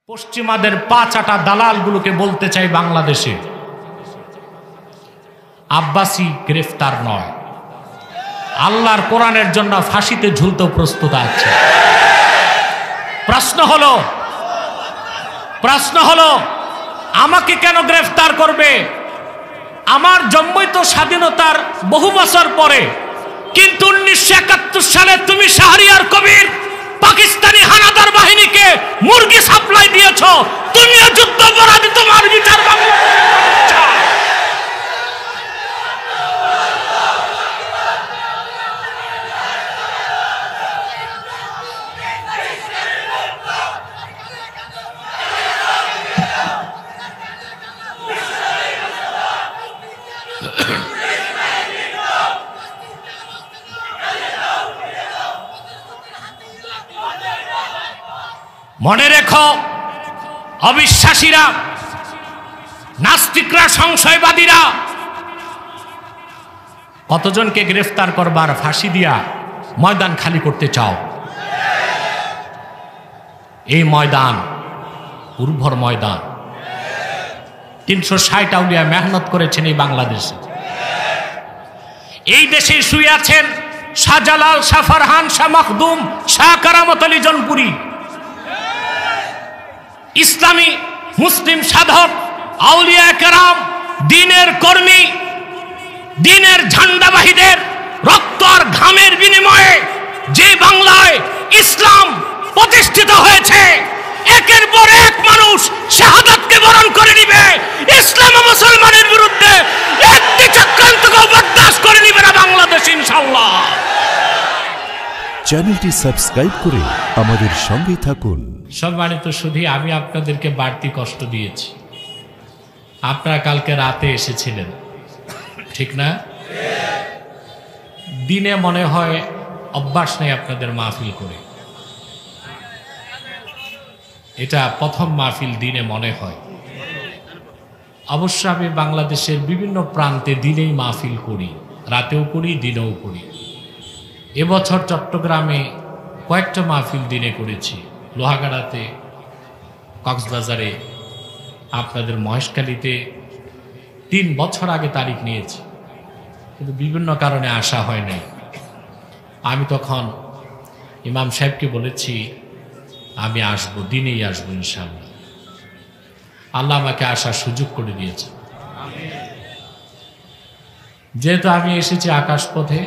পশ্চিমাদের পা চাটা দালালগুলোকে বলতে চাই, বাংলাদেশে আব্বাসী গ্রেফতার নয়, আল্লাহর কোরআনের জন্য ফাঁসিতে ঝুলতে প্রস্তুত আছে। প্রশ্ন হলো আমাকে কেন গ্রেফতার করবে? আমার জন্মই তো স্বাধীনতার বহু বছর পরে, কিন্তু 1971 সালে তুমি শাহরিয়ার কবির পাকিস্তানি হানাদার বাহিনীকে মুরগি সাপ্লাই দিয়েছ। তুমিও যুদ্ধাপরাধী, তোমার বিচার মনে রেখো, অবিশ্বাসীরা, নাস্তিকরা, সংশয়বাদীরা কতজনকে গ্রেফতার করবার ফাঁসি দিয়া ময়দান খালি করতে চাও? এই ময়দান উর্বর ময়দান। 360 আউলিয়া মেহনত করেছেন এই বাংলাদেশে। এই দেশে শুয়ে আছেন শাহজালাল, শাহ ফারহান, শাহ মখদুম, শাহ কারামত আলী জনপুরি, ইসলামী মুসলিম সাধক, আউলিয়া কেরাম, দ্বীনের কর্মী, দ্বীনের ঝান্ডাবাহীদের রক্ত আর ঘামের বিনিময়ে যে বাংলায় ইসলাম প্রতিষ্ঠিত হয়েছে, একের পর এক মানুষ শাহাদাতকে বরণ করে নিবে। ইসলাম ও মুসলমানের বিরুদ্ধে একটি চক্রান্তকে বরদাস্ত করে নিবে না বাংলাদেশ, ইনশাআল্লাহ। চ্যানেলটি সাবস্ক্রাইব করে আমাদের সঙ্গে থাকুন। সম্মানিত সুধী, আমি আপনাদেরকে বাড়তি কষ্ট দিয়েছি। আপনারা কালকে রাতে এসেছিলেন, ঠিক না? দিনে মনে হয় অভ্যাস নেই আপনাদের মাহফিল করে। এটা প্রথম মাহফিল দিনে মনে হয়। অবশ্য আমি বাংলাদেশের বিভিন্ন প্রান্তে দিনেই মাহফিল করি, রাতেও করি, দিনেও করি। এবছর চট্টগ্রামে কয়েকটা মাহফিল দিনে করেছি, লোহাগাড়াতে, কক্সবাজারে, আপনাদের মহেশখালীতে 3 বছর আগে তারিখ নিয়েছি, কিন্তু বিভিন্ন কারণে আসা হয় নাই। আমি তখন ইমাম সাহেবকে বলেছি আমি আসবো, দিনেই আসবো ইনশাআল্লাহ। আল্লাহ আমাকে আসার সুযোগ করে দিয়েছে। যেহেতু আমি এসেছি আকাশপথে,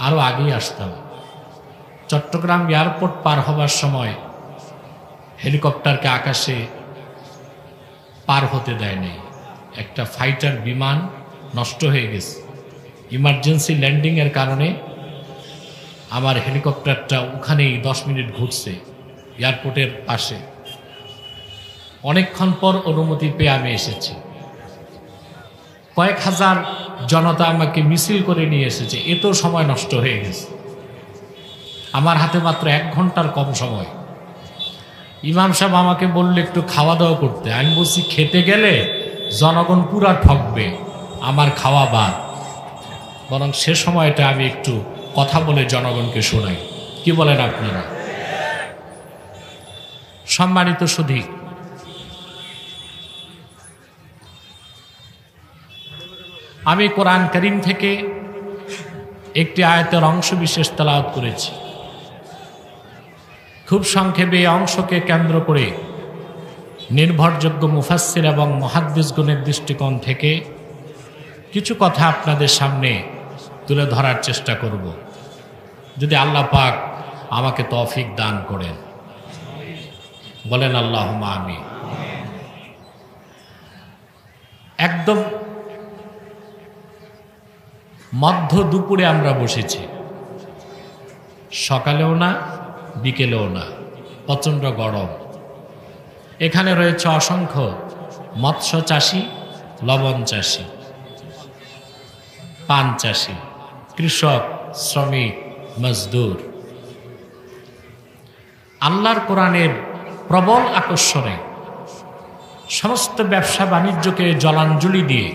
আরো আগেই আসতাম। চট্টগ্রাম এয়ারপোর্ট পার হবার সময় হেলিকপ্টারকে আকাশে পার হতে দেয় নাই। একটা ফাইটার বিমান নষ্ট হয়ে গেছে, ইমার্জেন্সি ল্যান্ডিংয়ের কারণে আমার হেলিকপ্টারটা ওখানেই 10 মিনিট ঘুরছে এয়ারপোর্টের পাশে। অনেকক্ষণ পর অনুমতি পেয়ে আমি এসেছি। কয়েক হাজার জনতা আমাকে মিছিল করে নিয়ে এসেছে, এত সময় নষ্ট হয়ে গেছে। আমার হাতে মাত্র 1 ঘন্টার কম সময়। ইমাম সাহেব আমাকে বললে একটু খাওয়া দাওয়া করতে। আমি বলছি খেতে গেলে জনগণ পুরা ঠকবে, আমার খাওয়া বাদ, বরং সে সময়টা আমি একটু কথা বলে জনগণকে শোনাই। কি বলেন আপনারা? সম্মানিত সুধী, আমি কোরআন কারীম থেকে একটি আয়াতের অংশ বিশেষ তেলাওয়াত করেছি। খুব সংক্ষেপে এই অংশকে কেন্দ্র করে নির্ভরযোগ্য মুফাসসির এবং মুহাদ্দিসগণের দৃষ্টিকোণ থেকে কিছু কথা আপনাদের সামনে তুলে ধরার চেষ্টা করব, যদি আল্লাহ পাক আমাকে তৌফিক দান করেন। বলেন আল্লাহুম্মা আমিন। একদম মধ্য দুপুরে আমরা বসেছি, সকালেও না বিকেলেও না, প্রচণ্ড গরম। এখানে রয়েছে অসংখ্য মৎস্য চাষী, লবণ চাষী, পান চাষী, কৃষক, শ্রমিক, মজদুর। আল্লাহর কোরআনের প্রবল আকর্ষণে সমস্ত ব্যবসা বাণিজ্যকে জলাঞ্জলি দিয়ে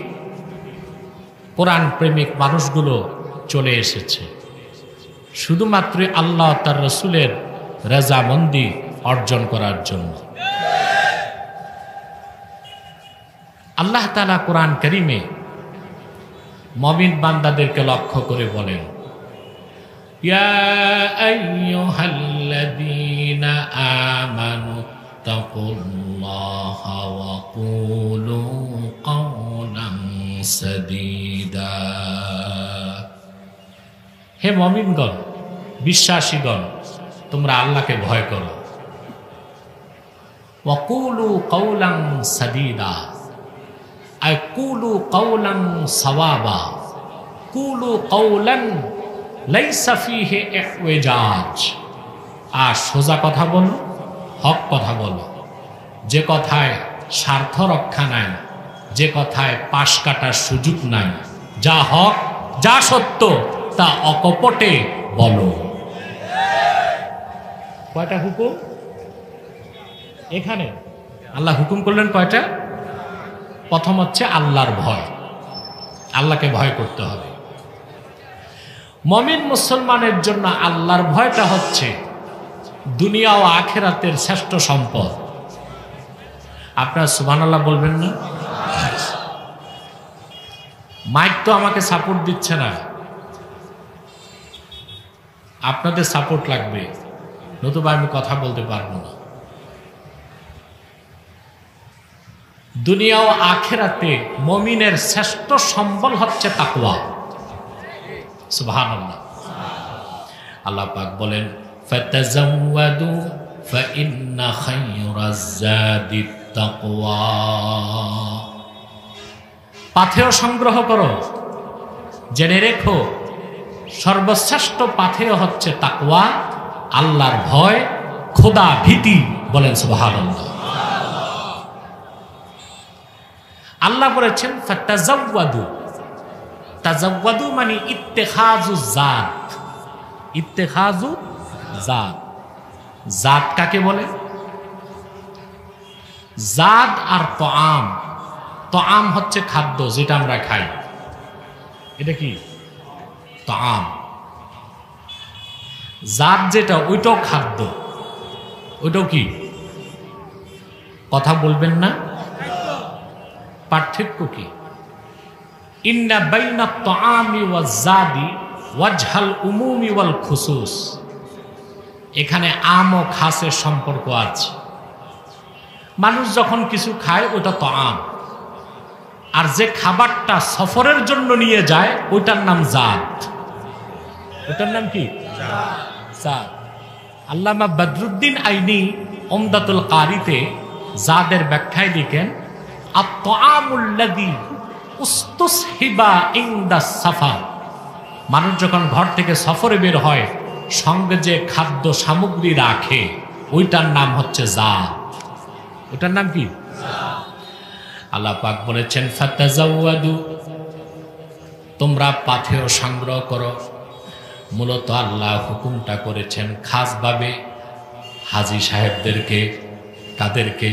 কোরআন প্রেমিক মানুষগুলো চলে এসেছে শুধুমাত্র আল্লাহ তার রসুলের রাজামন্দি অর্জন করার জন্য। আল্লাহ তাআলা কোরআন কারীমে মুমিন বান্দাদেরকে লক্ষ্য করে বলেন, ইয়া আইয়ুহাল্লাযীনা আমানু তাকুল্লাহা ওয়া কুলু কাওলান সাদীদা। হে মুমিনগণ, বিশ্বাসীগণ, তোমরা আল্লাহকে ভয় করো। ওয়া কুলু কাওলান সাদীদা, আই কুলু কাওলান সাওয়াবা, কুলু কাওলান লাইসা ফিহি ইহওয়াজাজ। আর সোজা কথা বলো, হক কথা বলো, যে কথায় স্বার্থ রক্ষা নাই, যে কথায় পাশ কাটার সুযোগ নাই, যা হক যা সত্য তা অকপটে বলো। কয়টা হুকুম এখানে? আল্লাহ হুকুম করলেন কয়টা? প্রথম হচ্ছে আল্লাহর ভয়, আল্লাহকে ভয় করতে হবে। মুমিন মুসলমানের জন্য আল্লাহর ভয়টা হচ্ছে দুনিয়া ও আখিরাতের শ্রেষ্ঠ সম্পদ। আপনারা সুবহানাল্লাহ বলবেন না? মাইক তো আমাকে সাপোর্ট দিচ্ছে না, আপনাদের সাপোর্ট লাগবে, নতুবা আমি কথা বলতে পারবো না। দুনিয়া ও আখিরাতে মুমিনের শ্রেষ্ঠ সম্বল হচ্ছে তাকওয়া। সুবহানাল্লাহ। আল্লাহ পাক বলেন, ফাতাযাওয়াদু ফাইন্না খায়রাজ যাদিত তাকওয়া। পাথেয় সংগ্রহ করো, জেনে রেখো সর্বশ্রেষ্ঠ পাথেয় হচ্ছে তাকওয়া, আল্লাহর ভয়, খোদা ভীতি। বলেন সুবহানাল্লাহ। আল্লাহ বলেছেন ফাতাযাওয়াদু, তাযাওয়াদু মানে ইত্তেখাজু জাত। ইত্তেখাজু জাত, জাত কাকে বলে? জাত আর তাআম। তাআম হচ্ছে খাদ্য, যেটা আমরা খাই, এটা কি তাআম। জাত যেটা, ওইটাও খাদ্য, ওইটাও কি? কথা বলবেন না? পার্থক্য কি? ইন্না বাইনা তাআমি ওয়াজ জাদি ওয়াজহাল উমুমি ওয়াল খুসুস। এখানে আম ও খাসের সম্পর্ক আছে। মানুষ যখন কিছু খায় ওটা তাআম, আর যে খাবারটা সফরের জন্য নিয়ে যায় ওইটার নাম জাত। ওটার নাম কি? জাত। আল্লামা বদরুদ্দিন আইনি উমদাতুল কারিতে জাদের ব্যাখ্যায় লিখেন, আত-তাআমুল্লাযী উস্তুসহিবা ইনদা সাফার। মানুষ যখন ঘর থেকে সফরে বের হয়, সঙ্গে যে খাদ্য সামগ্রী রাখে ওইটার নাম হচ্ছে জাত। ওটার নাম কি? আল্লাহ পাক বলেছেন ফাতাযাওয়াদু, তোমরা পাথেয় সংগ্রহ করো। মূলত আল্লাহ হুকুমটা করেছেন খাসভাবে হাজী সাহেবদেরকে, তাদেরকে।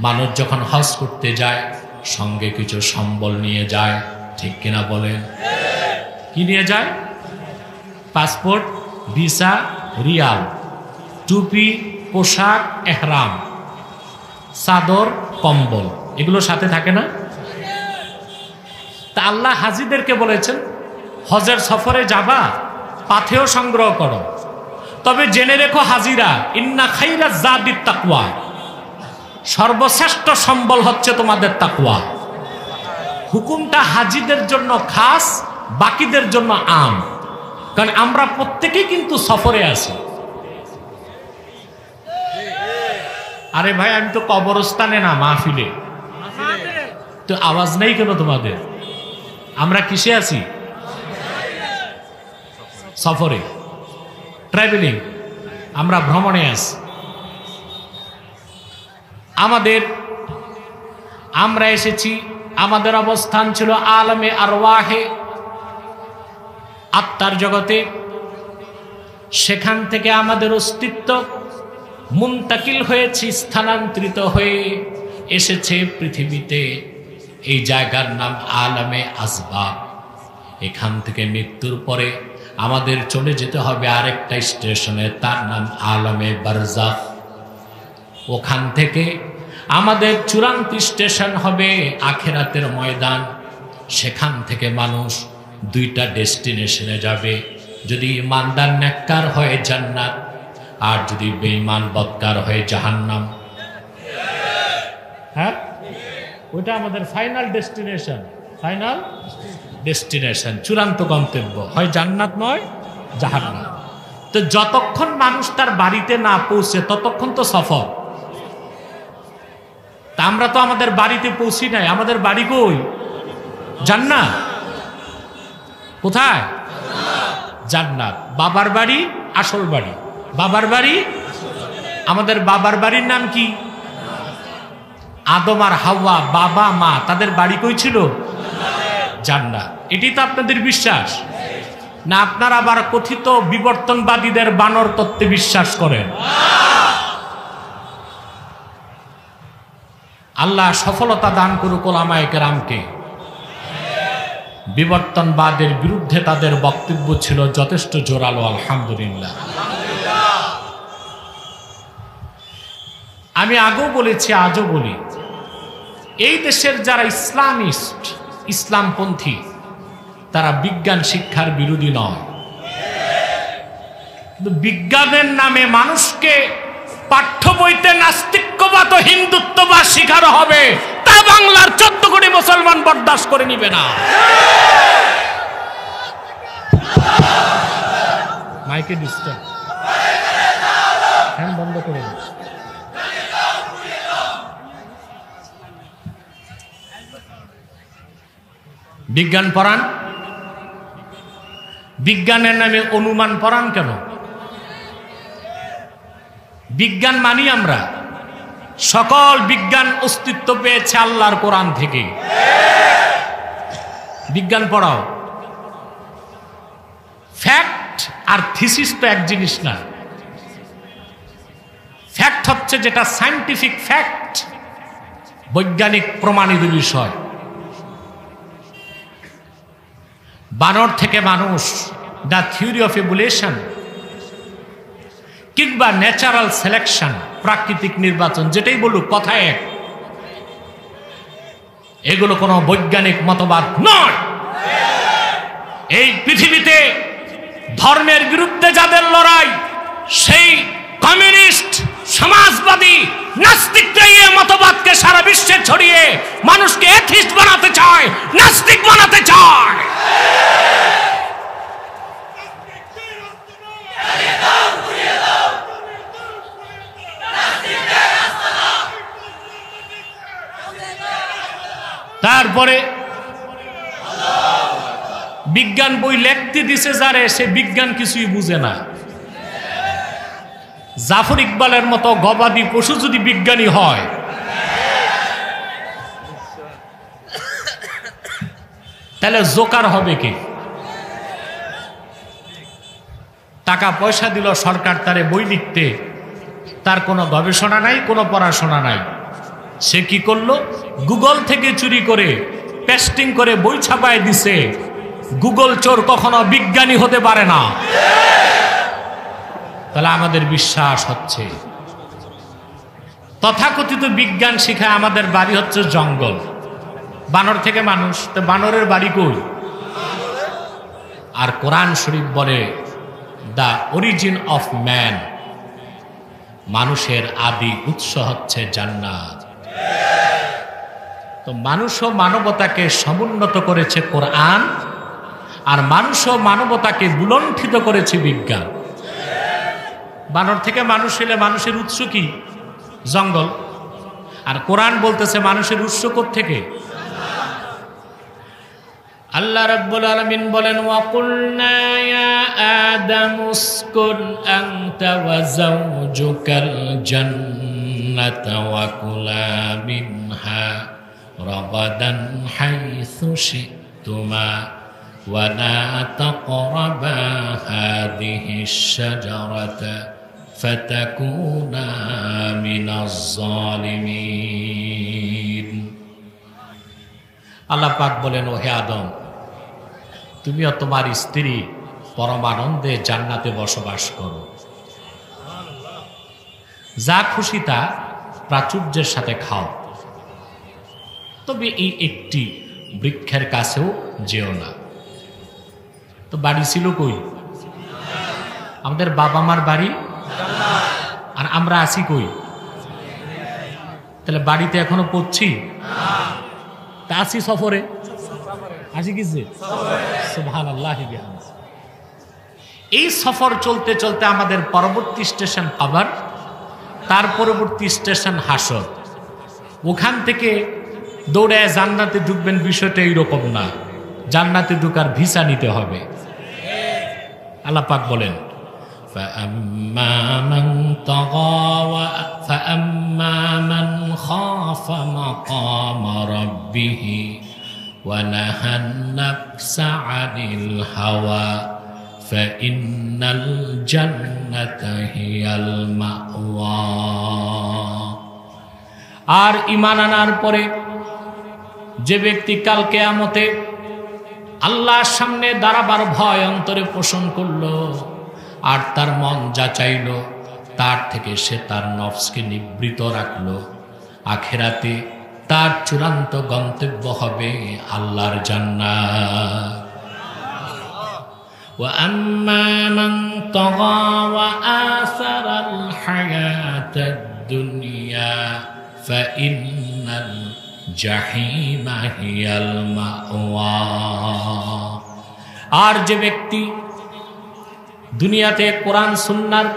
মানুষ যখন হজ করতে যায় সঙ্গে কিছু সম্বল নিয়ে যায়, ঠিক কিনা বলেন? কি নিয়ে যায়? পাসপোর্ট, ভিসা, রিয়াল, টুপি, পোশাক, এহরাম, চাদর, কম্বল, এগুলো সাথে থাকে না? তা আল্লাহ হাজীদেরকে বলেছেন হজের সফরে যাবা, পাথেয় সংগ্রহ করো। তবে জেনে রেখো হাজিরা, ইন্না খায়রাজ যাদিত তাকওয়া, সর্বশ্রেষ্ঠ সম্বল হচ্ছে তোমাদের তাকওয়া। হুকুমটা হাজীদের জন্য খাস, বাকিদের জন্য আম। কারণ আমরা প্রত্যেকেই কিন্তু সফরে আছি। আরে ভাই, আমি তো কবরস্থানে না, মাহফিলে। তো আওয়াজ নেই কেন তোমাদের? আমরা কিসে আছি? সফরে, ট্রাভেলিং, আমরা ভ্রমণে আছি। আমরা এসেছি, আমাদের অবস্থান ছিল আলমে আরওয়াহে, আত্মার জগতে। সেখান থেকে আমাদের অস্তিত্ব মুনতাকিল হয়েছে, স্থানান্তরিত হয়ে এসেছে পৃথিবীতে। এই জায়গার নাম আলমে আসবাব। এখান থেকে মৃত্যুর পরে আমাদের চলে যেতে হবে আরেকটা স্টেশনে, তার নাম আলমে বারজাখ। ওখান থেকে আমাদের চূড়ান্ত স্টেশন হবে আখিরাতের ময়দান। সেখান থেকে মানুষ দুইটা ডেস্টিনেশনে যাবে। যদি ইমানদার নেককার হয় জান্নাত, আর যদি বেঈমান বদকার হয় জাহান্নাম। হ্যাঁ, ওইটা আমাদের ফাইনাল ডেস্টিনেশন। ফাইনাল ডেস্টিনেশন, চূড়ান্ত গন্তব্য হয় জান্নাত নয় জাহান্নাম। তো যতক্ষণ মানুষ তার বাড়িতে না পৌঁছে ততক্ষণ তো সফর। তা আমরা তো আমাদের বাড়িতে পৌঁছি নাই। আমাদের বাড়ি কই? জান্নাত। কোথায়? জান্নাত। বাবার বাড়ি, আসল বাড়ি। বাবার বাড়ি, আমাদের বাবার বাড়ির নাম কি? আদম আর হাওয়া, বাবা মা, তাদের বাড়ি কই ছিল? জান্নাত। এটি তো আপনাদের বিশ্বাস না? আপনারা আবার কথিত বিবর্তনবাদীদের বানর তত্ত্বে বিশ্বাস করেন। আল্লাহ সফলতা দান করুক উলামায়ে কেরামকে। বিবর্তনবাদের বিরুদ্ধে তাদের বক্তব্য ছিল যথেষ্ট জোরালো, আলহামদুলিল্লাহ। আমি আগেও বলেছি, আজও বলি, এই দেশের যারা ইসলামিস্ট, ইসলামপন্থী, তারা বিজ্ঞান শিক্ষার বিরোধী নয়, কিন্তু বিজ্ঞানের নামে মানুষকে পাঠ্য বইতে নাস্তিক্যবাদ ও হিন্দুত্ববাদ শিখানো হবে, তা বাংলার 14 কোটি মুসলমান বরদাস্ত করে নিবে না। মাইকে ডিস্টার্ব, ফ্যান বন্ধ করে দিন। বিজ্ঞান পড়ান, বিজ্ঞানের নামে অনুমান পড়ান কেন? বিজ্ঞান মানি আমরা, সকল বিজ্ঞান অস্তিত্ব পেয়েছে আল্লাহর কোরআন থেকে। বিজ্ঞান পড়াও। ফ্যাক্ট আর থিসিস তো এক জিনিস না। ফ্যাক্ট হচ্ছে যেটা সায়েন্টিফিক ফ্যাক্ট, বৈজ্ঞানিক প্রমাণিত বিষয়। বানর থেকে মানুষ, দ্য থিওরি অফ ইভলিউশন, কিংবা ন্যাচারাল সিলেকশন, প্রাকৃতিক নির্বাচন, যেটাই বলুক কথা এক। এগুলো কোনো বৈজ্ঞানিক মতবাদ নয়। এই পৃথিবীতে ধর্মের বিরুদ্ধে যাদের লড়াই, সেই কমিউনিস্ট, সমাজবাদী, নাস্তিকরা এই মতবাদকে সারা বিশ্বে ছড়িয়ে মানুষকে এথিস্ট বানাতে চায়, নাস্তিক বানাতে চায়। তারপরে বিজ্ঞান বই লিখতে দিছে যারে, সে বিজ্ঞান কিছুই বুঝে না। জাফর ইকবালের মতো গবাদি পশু যদি বিজ্ঞানী হয়, তাহলে জোকার হবে কে? টাকা পয়সা দিল সরকার তারে বই লিখতে, তার কোনো গবেষণা নাই, কোনো পড়াশোনা নাই। সে কি করলো? গুগল থেকে চুরি করে পেস্টিং করে বই ছাপায় দিছে। গুগল চোর কখনো বিজ্ঞানী হতে পারে না। তাহলে আমাদের বিশ্বাস হচ্ছে তথাকথিত বিজ্ঞান শিখায় আমাদের বাড়ি হচ্ছে জঙ্গল, বানর থেকে মানুষ। তো বানরের বাড়ি কই? আর কোরআন শরীফ বলে দ্য অরিজিন অফ ম্যান, মানুষের আদি উৎস হচ্ছে জান্নাত। তো মানুষ ও মানবতাকে সমুন্নত করেছে কোরআন, আর মানুষ ও মানবতাকে বুলণ্ঠিত করেছে বিজ্ঞান। বানর থেকে মানুষ হলে মানুষের উৎস কি? জঙ্গল। আর কোরআন বলতেছে মানুষের উৎস কোত্থেকে? আল্লাহ রাব্বুল আলামিন বলেন, ওয়াকুলনা ইয়া আদামু উসকুন আনতা ওয়া যাওজুকাল জান্নাতা ওয়া কুলা মিনহা রাগাদান হাইসু শি'তুমা ওয়া লা তাকরাবা হাদিহিশ শাজারাতা ফাতাকুনা মিনাজ জালিমিন। আল্লাহ পাক বলেন, ও হে আদম, তুমিও তোমার স্ত্রী পরমানন্দে জান্নাতে বসবাস করো, যা খুশি তা প্রাচুর্যের সাথে খাও, তবে এই একটি বৃক্ষের কাছেও যেও না। তো বাড়ি ছিল কই? আমাদের বাবা মার বাড়ি, আর আমরা আছি কই? তাহলে বাড়িতে এখনো পড়ছি, তা আছি সফরে, আছি কিসে? সুবহানাল্লাহ। এই সফর চলতে চলতে আমাদের পরবর্তী স্টেশন কবর, তার পরবর্তী স্টেশন হাসর। ওখান থেকে দৌড়ে জান্নাতে ঢুকবেন বিষয়টা এইরকম না, জান্নাতে ঢুকার ভিসা নিতে হবে। আল্লাহ পাক বলেন, فَأَمَّا مَنْ طَغَى فَأَمَّا مَنْ خَافَ مَقَامَ رَبِّهِ وَنَهَى النَّفْسَ عَنِ الْهَوَى فَإِنَّ الْجَنَّةَ هِيَ الْمَأْوَى। আর ঈমান আনার পরে যে ব্যক্তি কাল কিয়ামতে আল্লাহর সামনে দাঁড়াবার ভয় অন্তরে পোষণ করলো, আর তার মন যা চাইল তার থেকে সে তার নফসকে নিবৃত রাখলো, আখিরাতে তার চূড়ান্ত গন্তব্য হবে আল্লাহর জান্নাত। وَأَمَّا مَنْ طَغَى وَآثَرَ الْحَيَاةَ الدُّنْيَا فَإِنَّ الْجَحِيمَ هِيَ الْمَأْوَى। আর যে ব্যক্তি দুনিয়াতে কোরআন সুন্নাহর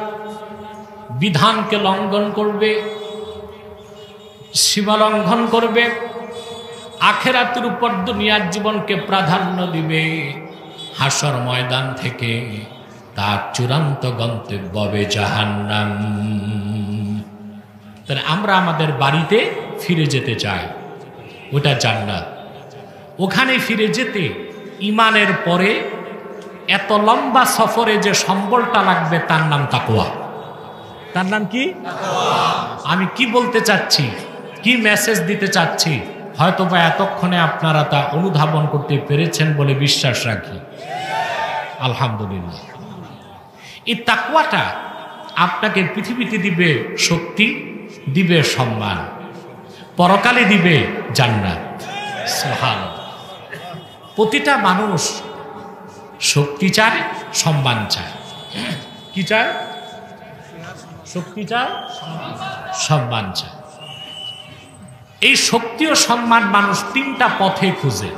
বিধানকে লঙ্ঘন করবে, সীমা লঙ্ঘন করবে, আখিরাতের উপর দুনিয়ার জীবনকে প্রাধান্য দিবে, হাসর ময়দান থেকে তার চূড়ান্ত গন্তব্য হবে জাহান্নাম। তাহলে আমরা আমাদের বাড়িতে ফিরে যেতে চাই, ওটা জান্নাত। ওখানে ফিরে যেতে ঈমানের পরে এত লম্বা সফরে যে সম্বলটা লাগবে তার নাম তাকওয়া। তার নাম কি? আমি কি বলতে চাচ্ছি, কি মেসেজ দিতে চাচ্ছি, হয়তোবা এতক্ষণে আপনারা তা অনুধাবন করতে পেরেছেন বলে বিশ্বাস রাখি। আলহামদুলিল্লাহ। এই তাকওয়াটা আপনাকে পৃথিবীতে দিবে শক্তি, দিবে সম্মান, পরকালে দিবে জান্নাত। সুবহানাল্লাহ। প্রতিটা মানুষ শক্তি চায়, সম্মান চায়। কি চায়? শক্তি চায়, সম্মান চায়। এই শক্তি ও সম্মান মানুষ তিনটা পথে খুঁজে।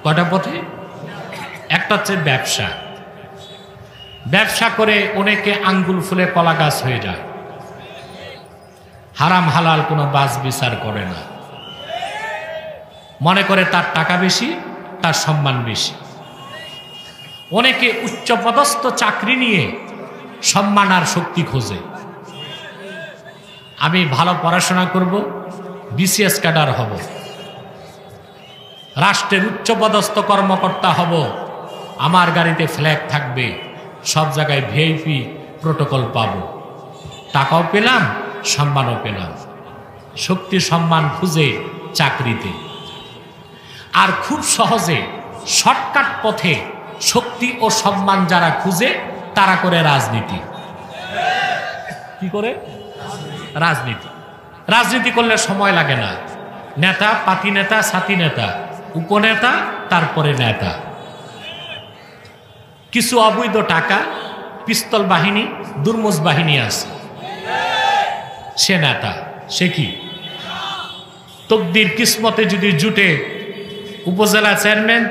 কয়টা পথে? একটা হচ্ছে ব্যবসা। ব্যবসা করে অনেকে আঙ্গুল ফুলে কলা গাছ হয়ে যায়, হারাম হালাল কোনো বাছ বিচার করে না, মনে করে তার টাকা বেশি, তার সম্মান বেশি। অনেকে উচ্চপদস্থ চাকরি নিয়ে সম্মান আর শক্তি খোঁজে। আমি ভালো পড়াশোনা করব, বিসিএস ক্যাডার হব, রাষ্ট্রের উচ্চপদস্থ কর্মকর্তা হব, আমার গাড়িতে ফ্ল্যাগ থাকবে, সব জায়গায় ভিআইপি প্রোটোকল পাব, টাকাও পেলাম, সম্মানও পেলাম। শক্তি সম্মান খুঁজে চাকরিতে। আর খুব সহজে শর্টকাট পথে শক্তি ও সম্মান যারা খুঁজে তারা করে রাজনীতি। কি করে? রাজনীতি। রাজনীতি করলে সময় লাগে না, নেতা, পাতি নেতা, সাথী নেতা, উপনেতা, তারপরে নেতা। কিছু অবৈধ টাকা, পিস্তল বাহিনী, দুর্মুজ বাহিনী আছে, সে নেতা। সে কি? তকদির কিসমতে যদি জুটে উপজেলা চেয়ারম্যান,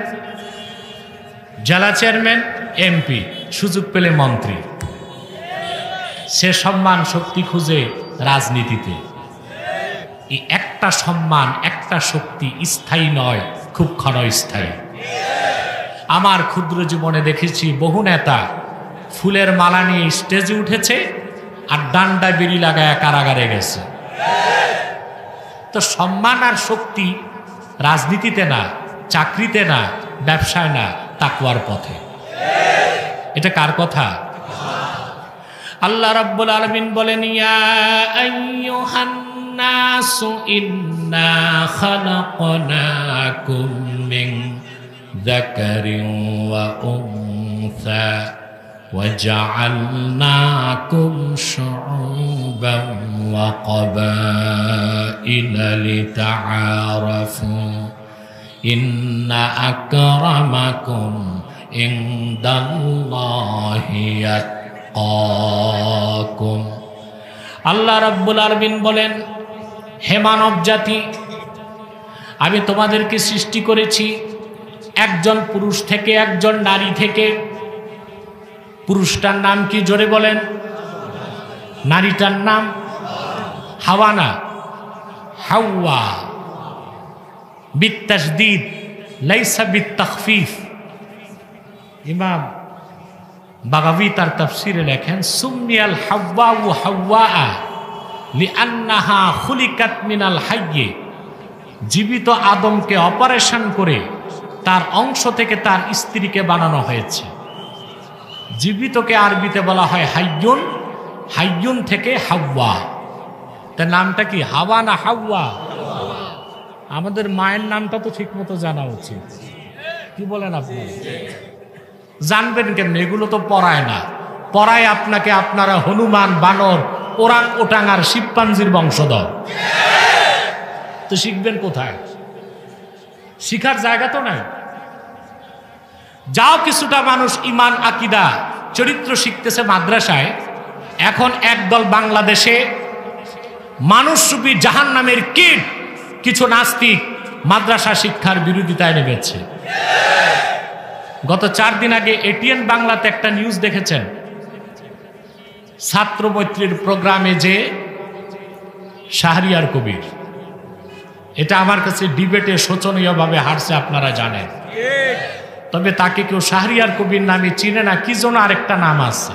জেলা চেয়ারম্যান, এমপি, সুযোগ পেলে মন্ত্রী, সে সম্মান শক্তি খুঁজে রাজনীতিতে। এই একটা সম্মান, একটা শক্তি স্থায়ী নয়, খুব ক্ষণস্থায়ী। আমার ক্ষুদ্র জীবনে দেখেছি বহু নেতা ফুলের মালা নিয়ে স্টেজে উঠেছে আর ডান্ডা বিড়ি লাগায় কারাগারে গেছে। তো সম্মান আর শক্তি রাজনীতিতে না, চাকরিতে না, ব্যবসায় না, তাকওয়ার পথে। এটা কার কথা? আল্লাহ রাব্বুল আলামিন বলেন, ইয়া আইয়ুহান নাসু ইন্না খালাকনাকুম মিন যাকারিন ওয়া উনসা وجعلناكم شعوبا وقبائل لتعارفوا إن أكرمكم عند الله يتقاكم আল্লাহ রাব্বুল আলামিন বলেন, হে মানব জাতি, আমি তোমাদেরকে সৃষ্টি করেছি একজন পুরুষ থেকে, একজন নারী থেকে। পুরুষটার নাম কি জোরে বলেন? নারীটার নাম হাওয়া না, হাওয়া, বিত্তাশদীদ লাইসা বিত্তাখফিফ। ইমাম বাগাবী তার তাফসীরে লেখেন, সুম্মিয়াল হাওয়া হাওয়া লিআন্নাহা খুলিকাত মিনাল হাইয়্যি। জীবিত আদমকে অপারেশন করে তার অংশ থেকে তার স্ত্রীকে বানানো হয়েছে। জীবিতকে আরবিতে বলা হয় হাইয়ুন, হাইয়ুন থেকে হাওয়া। তার নামটা কি, হাওয়া না হাওয়া? আমাদের মায়ের নামটা তো ঠিক মতো জানা উচিত, কি বলেন আপনি? জানবেন কেন? এগুলো তো পড়ায় না। পড়ায় আপনাকে আপনারা হনুমান, বানর, ওরাং ওটাং আর শিবপাঞ্জির বংশধর। তো শিখবেন কোথায়? শিখার জায়গা তো নাই। যাও কিছুটা মানুষ ইমান, আকিদা, চরিত্র শিখতেছে মাদ্রাসায়। এখন একদল বাংলাদেশে মানুষরূপী জাহান্নামের কীট কিছু নাস্তিক মাদ্রাসা শিক্ষার বিরোধিতায় নেমেছে। গত 4 দিন আগে এটিএন বাংলাতে একটা নিউজ দেখেছেন, ছাত্র মৈত্রীর প্রোগ্রামে যে শাহরিয়ার কবির, এটা আমার কাছে ডিবেটে শোচনীয়ভাবে হারছে, আপনারা জানেন। তবে তাকে কেউ শাহরিয়ার কবির নামে চিনে না, কি যেন আরেকটা নাম আছে,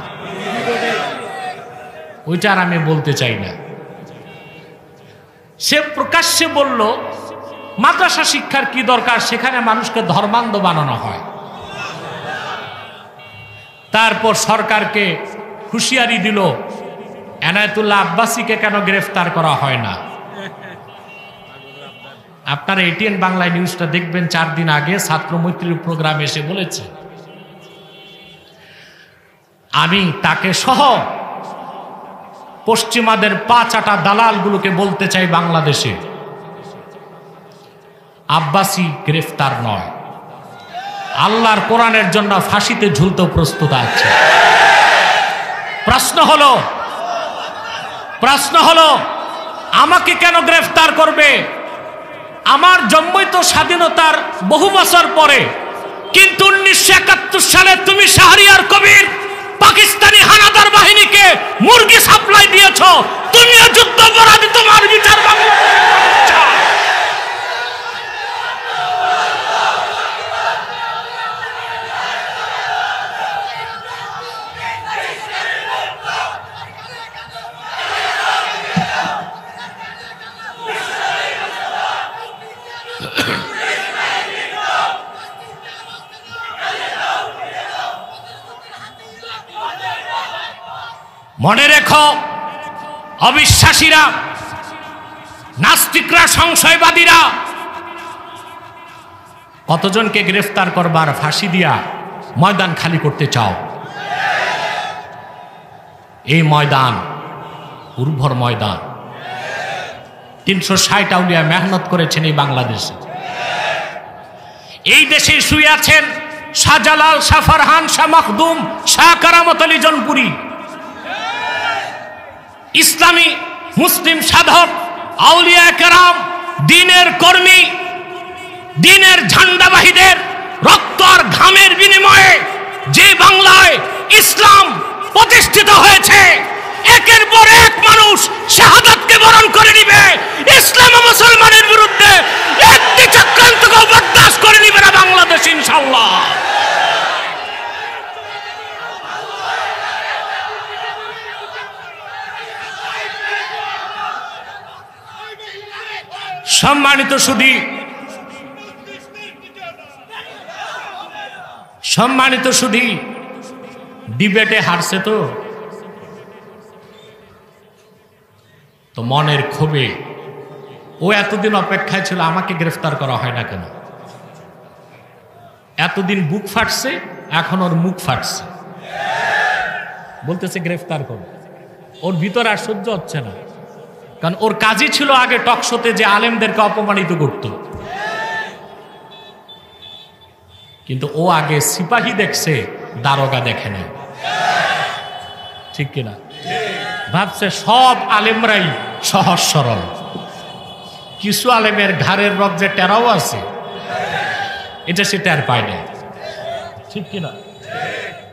ওইটা আর আমি বলতে চাই না। সে প্রকাশ্যে বলল মাদ্রাসা শিক্ষার কি দরকার, সেখানে মানুষকে ধর্মান্ধ বানানো হয়। তারপর সরকারকে হুঁশিয়ারি দিল, এনায়েতুল্লাহ আব্বাসীকে কেন গ্রেফতার করা হয় না। আপনারা এটিএন বাংলায় নিউজটা দেখবেন, 4 দিন আগে ছাত্র মৈত্রীর প্রোগ্রামে এসে বলেছে। আমি তাকে সহ পশ্চিমাদের পা চাটা দালালগুলোকে বলতে চাই, বাংলাদেশে আব্বাসী গ্রেফতার নয়, আল্লাহর কোরআনের জন্য ফাঁসিতে ঝুলতে প্রস্তুত আছে। প্রশ্ন হলো আমাকে কেন গ্রেফতার করবে? আমার জন্মই তো স্বাধীনতার বহু বছর পরে, কিন্তু 1971 সালে তুমি শাহরিয়ার কবির পাকিস্তানি হানাদার বাহিনীকে মুরগি সাপ্লাই দিয়েছ। তুমিও যুদ্ধাপরাধী, তোমার বিচার মনে রেখো, অবিশ্বাসীরা, নাস্তিকরা, সংশয়বাদীরা কতজনকে গ্রেফতার করবার, ফাঁসি দিয়া ময়দান খালি করতে চাও? এই ময়দান উর্বর ময়দান। 360 আউলিয়া মেহনত করেছেন এই বাংলাদেশে। এই দেশে শুয়ে আছেন শাহজালাল, শাহ ফারহান, শাহ মখদুম, শাহ কারামত আলী জনপুরি। ইসলামী মুসলিম সাধক, আউলিয়া কেরাম, দ্বীনের কর্মী, দ্বীনের ঝান্ডাবাহীদের রক্ত আর ঘামের বিনিময়ে যে বাংলায় ইসলাম প্রতিষ্ঠিত হয়েছে, একের পর এক মানুষ শাহাদাতকে বরণ করে নিবে। ইসলাম ও মুসলমানের বিরুদ্ধে একটি চক্রান্তকে বরদাস্ত করে নিবে না বাংলাদেশ, ইনশাআল্লাহ। সম্মানিত সুধী, ডিবেটে হারছে তো মনের ক্ষোভে ও এতদিন অপেক্ষায় ছিল, আমাকে গ্রেফতার করা হয় না কেন। এতদিন বুক ফাটছে, এখন ওর মুখ ফাটছে। বলতেছে গ্রেফতার করো। ওর ভিতরে আর সহ্য হচ্ছে না, কারণ ওর কাজই ছিল আগে টকশোতে যে আলেমদেরকে অপমানিত করত। কিন্তু ও আগে সিপাহী দেখছে, দারোগা দেখে নাই। ঠিক কিনা? ভাবছে সব আলেমরাই সহজ সরল, কিছু আলেমের ঘাড়ের রগ যে টেরাও আছে, এটা সে টের পায় না। ঠিক কিনা?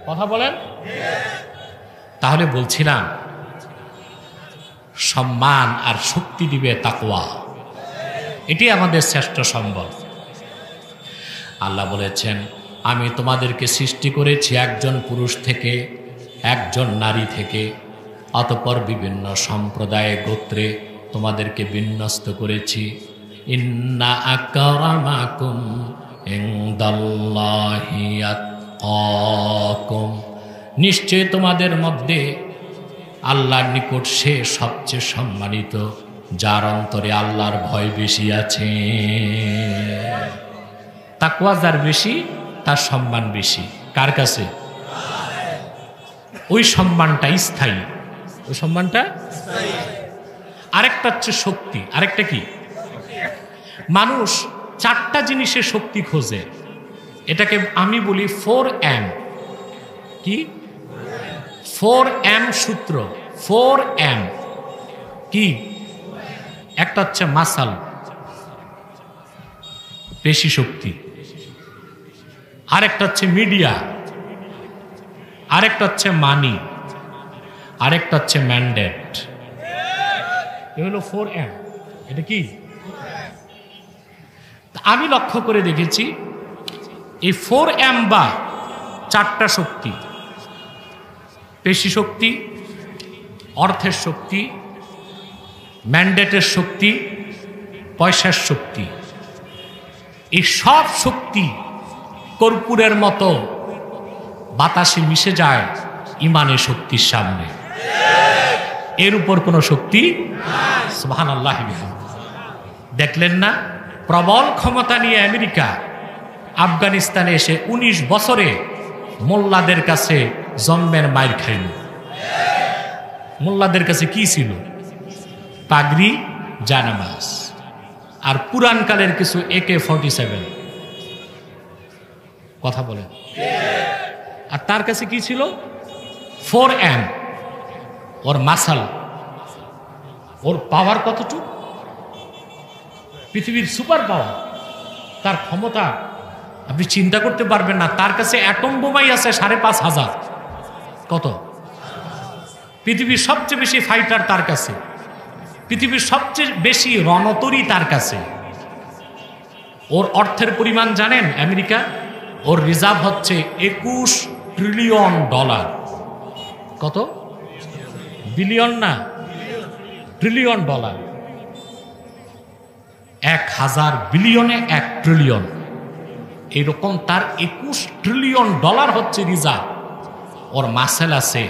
কথা বলেন। তাহলে বলছিলাম, সম্মান আর শক্তি দিবে তাকওয়া, এটি আমাদের শ্রেষ্ঠ সম্বল। আল্লাহ বলেছেন, আমি তোমাদেরকে সৃষ্টি করেছি একজন পুরুষ থেকে, একজন নারী থেকে, অতঃপর বিভিন্ন সম্প্রদায়ে গোত্রে তোমাদেরকে বিন্যস্ত করেছি। ইন্না আকরামাকুম ইনদাল্লাহি আতকাকুম, নিশ্চয় তোমাদের মধ্যে আল্লাহর নিকট সে সবচেয়ে সম্মানিত, যার অন্তরে আল্লাহর ভয় বেশি আছে। তাকওয়া যার বেশি, তার সম্মান বেশি। কার কাছে? ওই সম্মানটা স্থায়ী, ওই সম্মানটা। আরেকটা হচ্ছে শক্তি। আরেকটা কি? মানুষ চারটা জিনিসে শক্তি খোঁজে, এটাকে আমি বলি 4M। কি? 4M সূত্র। 4M কি? একটা হচ্ছে মাসাল, পেশি শক্তি। আরেকটা হচ্ছে মিডিয়া, আরেকটা হচ্ছে মানি, আরেকটা হচ্ছে ম্যান্ডেট। এ হলো 4M। এটা কি? আমি লক্ষ্য করে দেখেছি, এই 4M বা চারটা শক্তি, পেশি শক্তি, অর্থের শক্তি, ম্যান্ডেটের শক্তি, পয়সার শক্তি, এই সব শক্তি কর্পূরের মতো বাতাসে মিশে যায় ইমানের শক্তির সামনে। এর উপর কোনো শক্তি। সুবহানাল্লাহ। দেখলেন না, প্রবল ক্ষমতা নিয়ে আমেরিকা আফগানিস্তানে এসে 19 বছরে মোল্লাদের কাছে জন্মের মায়ের খাইল। মোল্লাদের কাছে কি ছিল? পাগড়ি, জানামাজ, আর পুরানকালের কিছু AK-47। কথা বলেন। আর তার কাছে কি ছিল? 4M। ওর মাসাল, ওর পাওয়ার কতটুকু? পৃথিবীর সুপার পাওয়ার, তার ক্ষমতা আপনি চিন্তা করতে পারবেন না। তার কাছে অ্যাটম বোমাই আছে 5,500। কত? পৃথিবীর সবচেয়ে বেশি ফাইটার তার কাছে, পৃথিবীর সবচেয়ে বেশি রণতরী তার কাছে। ওর অর্থের পরিমাণ জানেন? আমেরিকা, ওর রিজার্ভ হচ্ছে $21 ট্রিলিয়ন। কত? বিলিয়ন না, ট্রিলিয়ন। 1000 বিলিয়নে 1 ট্রিলিয়ন, এরকম তার $21 ট্রিলিয়ন হচ্ছে রিজার্ভ। ওর মাসেল আছে,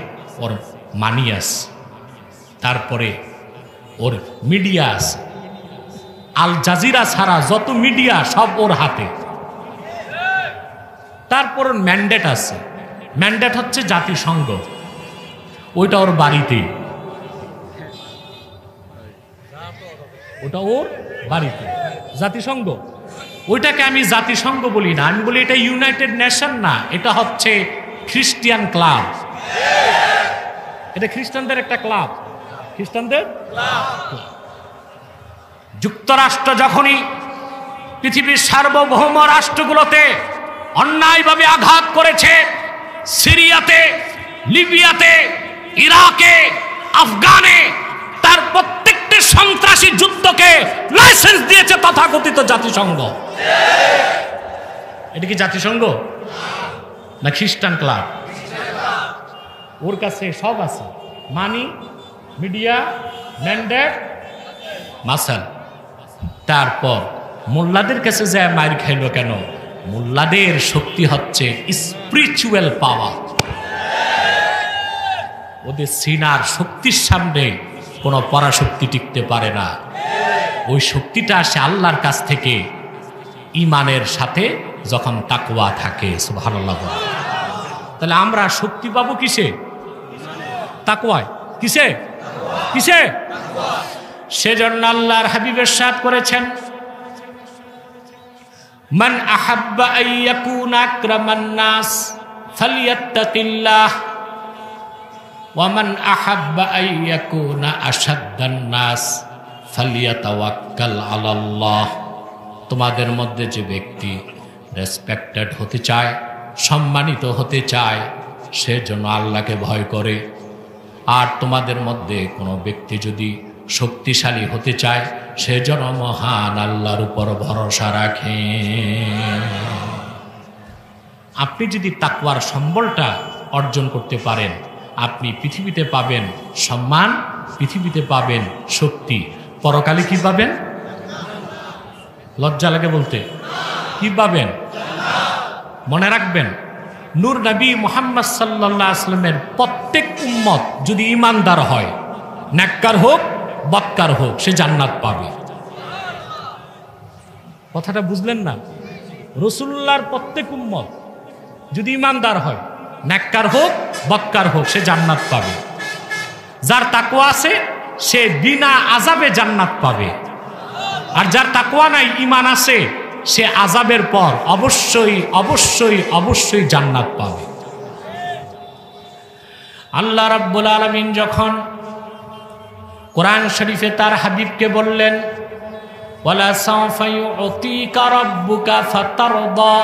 ওর মানি আছে, তারপরে ওর মিডিয়া আছে। আল জাজিরা ছাড়া যত মিডিয়া সব ওর হাতে। তারপর ম্যান্ডেট আছে। ম্যান্ডেট হচ্ছে জাতিসংঘ, ওইটা ওর বাড়িতে, ওটা ওর বাড়িতে। জাতিসংঘ, ওইটাকে আমি জাতিসংঘ বলি না, আমি বলি এটা ইউনাইটেড নেশন না, এটা হচ্ছে খ্রিস্টিয়ান ক্লাব। এটা খ্রিস্টানদের একটা ক্লাব, খ্রিস্টানদের ক্লাব। যুক্তরাষ্ট্র যখনই পৃথিবীর সার্বভৌম রাষ্ট্রগুলোতে অন্যায়ভাবে আঘাত করেছে, সিরিয়াতে, লিবিয়াতে, ইরাকে, আফগানে, তার প্রত্যেকটি সন্ত্রাসী যুদ্ধকে লাইসেন্স দিয়েছে তথাকথিত জাতিসংঘ। এটা কি জাতিসংঘ না খ্রিস্টান ক্লাব? ওর কাছে সব আছে, মানি, মিডিয়া, ম্যান্ডেট, মাসাল। তারপর মোল্লাদের কাছে যায় মায়ের খাইল কেন? মোল্লাদের শক্তি হচ্ছে স্পিরিচুয়াল পাওয়ার। ওদের সিনার শক্তির সামনে কোনো পরাশক্তি টিকতে পারে না। ওই শক্তিটা আসে আল্লাহর কাছ থেকে, ইমানের সাথে যখন তাকওয়া থাকে। সুবহানাল্লাহ। তাহলে আমরা শক্তি পাবো কিসে? তাকওয়ায়। কিসে? কিসে? সেজন্য আল্লাহর হাবিব ইরশাদ করেছেন, মান আহাব্বা আইয়াকুনা আকরামান নাস ফালইয়াত্তাকিল্লাহ ওয়া মান আহাব্বা আইয়াকুনা আশাদ্দান নাস ফালইয়াতাওয়াক্কাল আলাল্লাহ। তোমাদের মধ্যে যে ব্যক্তি রেসপেক্টেড হতে চায়, সম্মানিত হতে চায়, সে যেন আল্লাহকে ভয় করে। আর তোমাদের মধ্যে কোনো ব্যক্তি যদি শক্তিশালী হতে চায়, সে যেন মহান আল্লাহর উপর ভরসা রাখে। আপনি যদি তাকওয়ার সম্বলটা অর্জন করতে পারেন, আপনি পৃথিবীতে পাবেন সম্মান, পৃথিবীতে পাবেন শক্তি, পরকালে কি পাবেন? লজ্জা লাগে বলতে, কি পাবেন? মনে রাখবেন, নূর নবী মুহাম্মদ সাল্লাল্লাহু আলাইহি ওয়াসাল্লামের প্রত্যেক উম্মত যদি ঈমানদার হয়, নেককার হোক বদকার হোক, সে জান্নাত পাবে। কথাটা বুঝলেন না? রাসূলুল্লাহর প্রত্যেক উম্মত যদি ঈমানদার হয়, নেককার হোক বদকার হোক, সে জান্নাত পাবে। যার তাকওয়া আছে সে বিনা আযাবে জান্নাত পাবে। আর যার তাকওয়া নাই, ঈমান আছে, সে আযাবের পর অবশ্যই অবশ্যই অবশ্যই জান্নাত পাবে। আল্লাহ রাব্বুল আলামিন যখন কোরআন শরীফে তার হাবিবকে বললেন, ওয়ালা সাওফা ইউতিকা রাব্বুকা ফাতারদা,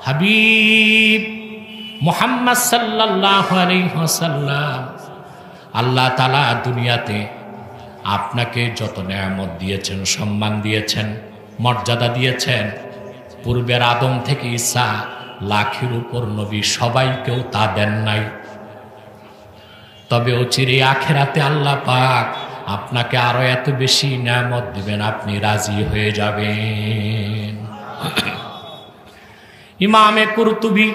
হাবিব মুহাম্মদ সাল্লাল্লাহু আলাইহি ওয়াসাল্লাম, আল্লাহ তাআলা দুনিয়াতে আপনাকে যত নেয়ামত দিয়েছেন, সম্মান দিয়েছেন, মর্যাদা দিয়েছেন, পূর্বের আদম থেকে ঈসা লাখের উপর নবী সবাইকেও তা দেন নাই। তবে অচিরে আখিরাতে আল্লাহ পাক আপনাকে আরো এত বেশি নেয়ামত দিবেন, আপনি রাজি হয়ে যাবেন। ইমামে কুরতুবী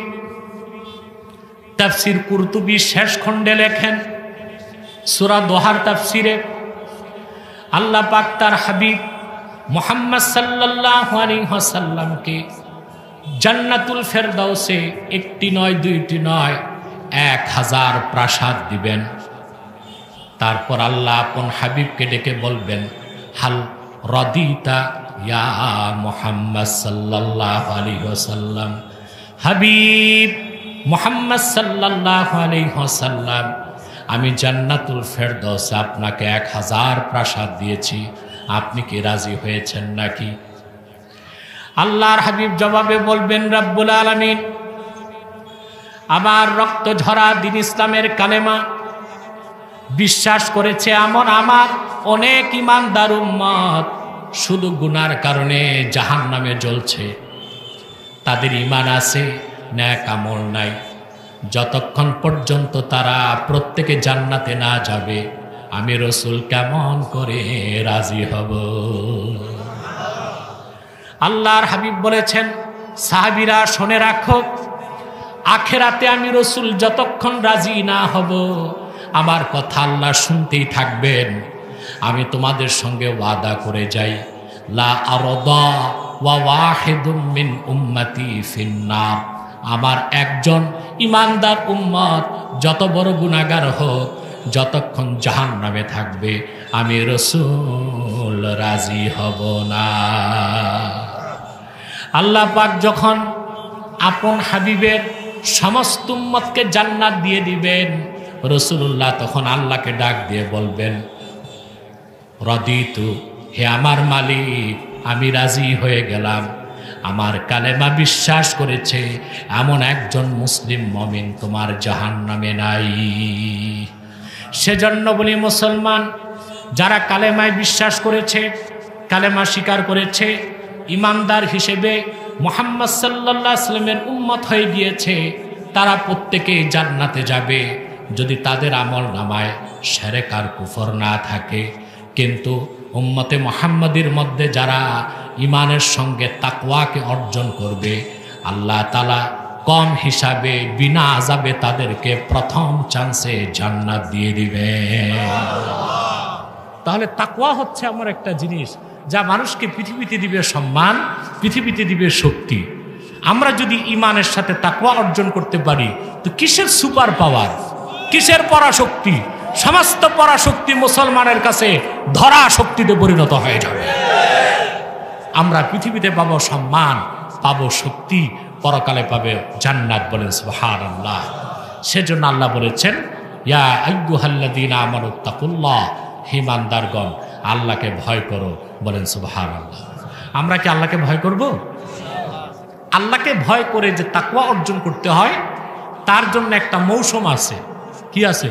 তাফসীর কুরতুবী শেষ খণ্ডে লেখেন, সূরা দোহার তাফসীরে আল্লাহ পাক তার হাবিব মুহাম্মদ সাল্লাল্লাহু আলাইহি ওয়াসাল্লামকে জান্নাতুল ফেরদাউসে একটি নয়, দুইটি নয়, 1000 প্রাসাদ দিবেন। তারপর আল্লাহ আপন হাবিবকে ডেকে বলবেন, হাল রাদিতা ইয়া মুহাম্মদ সাল্লাল্লাহু আলাইহি ওয়াসাল্লাম, হাবিব মুহাম্মদ সাল্লাল্লাহু আলাইহি ওয়াসাল্লাম, আমি জান্নাতুল ফেরদাউসে আপনাকে 1000 প্রাসাদ দিয়েছি, আপনি কি রাজি হয়েছেন নাকি? আল্লাহর হাবিব জবাবে বলবেন, রব্বুল আলামিন, আমার রক্ত ঝরা দ্বীন ইসলামের কালেমা বিশ্বাস করেছে এমন আমার অনেক ঈমানদার উম্মত শুধু গুনার কারণে জাহান্নামে জ্বলছে। তাদের ঈমান আছে, নেক আমল নাই। যতক্ষণ পর্যন্ত তারা প্রত্যেকে জান্নাতে না যাবে, আমি রাসূল কেমন করে রাজি হব? আল্লাহর হাবিব বলেছেন, সাহাবীরা শুনে রাখো, আখিরাতে আমি রাসূল যতক্ষণ রাজি না হব, আমার কথা আল্লাহ শুনতেই থাকবেন। আমি তোমাদের সঙ্গে ওয়াদা করে যাই, লা আরদা ওয়া ওয়াহিদুম মিন উম্মতি ফিন্নার, আমার একজন ঈমানদার উম্মত যত বড় গুনাহগার হোক, যতক্ষণ জাহান্নামে থাকবে, আমি রাসূল রাজি হব না। আল্লাহ পাক যখন আপন হাবিবের সমস্ত উম্মতকে জান্নাত দিয়ে দিবেন, রাসূলুল্লাহ তখন আল্লাহকে ডাক দিয়ে বলবেন, রাদিতু, হে আমার মালিক, আমি রাজি হয়ে গেলাম। আমার কালেমা বিশ্বাস করেছে এমন একজন মুসলিম মুমিন তোমার জাহান্নামে নাই। সেজন্য বলি, মুসলমান যারা কালেমায় বিশ্বাস করেছে, কালেমা স্বীকার করেছে, ঈমানদার হিসেবে মুহাম্মদ সাল্লাল্লাহু আলাইহি ওয়াসাল্লামের উম্মত হয়ে গিয়েছে, তারা প্রত্যেকে জান্নাতে যাবে যদি তাদের আমল নামায় শিরক আর কুফর না থাকে। কিন্তু উম্মতে মুহাম্মাদির মধ্যে যারা ঈমানের সঙ্গে তাকওয়াকে অর্জন করবে, আল্লাহ তাআলা কম হিসাবে বিনা আযাবে তাদেরকে প্রথম চান্সে জান্নাত দিয়ে দিবে। তাহলে তাকওয়া হচ্ছে এমন একটা জিনিস যা মানুষকে পৃথিবীতে দিবে সম্মান, পৃথিবীতে দিবে শক্তি। আমরা যদি ঈমানের সাথে তাকওয়া অর্জন করতে পারি, তো কিসের সুপার পাওয়ার? কিসের পরাশক্তি? সমস্ত পরাশক্তি মুসলমানের কাছে ধরা শক্তিতে পরিণত হয়ে যাবে। আমরা পৃথিবীতে পাবো সম্মান, পাবো শক্তি, পরকালে পাবে জান্নাত। বলেন সুবহানাল্লাহ। সেজন্য আল্লাহ বলেছেন, ইয়া আইয়ুহাল্লাযীনা আমানুত্তাকুল্লাহ, হে ইমানদারগণ আল্লাহকে ভয় করো। বলেন সুবহানাল্লাহ। আমরা কি আল্লাহকে ভয় করব? আল্লাহকে ভয় করে যে তাকওয়া অর্জন করতে হয়, তার জন্য একটা মৌসুম আছে। কি আছে?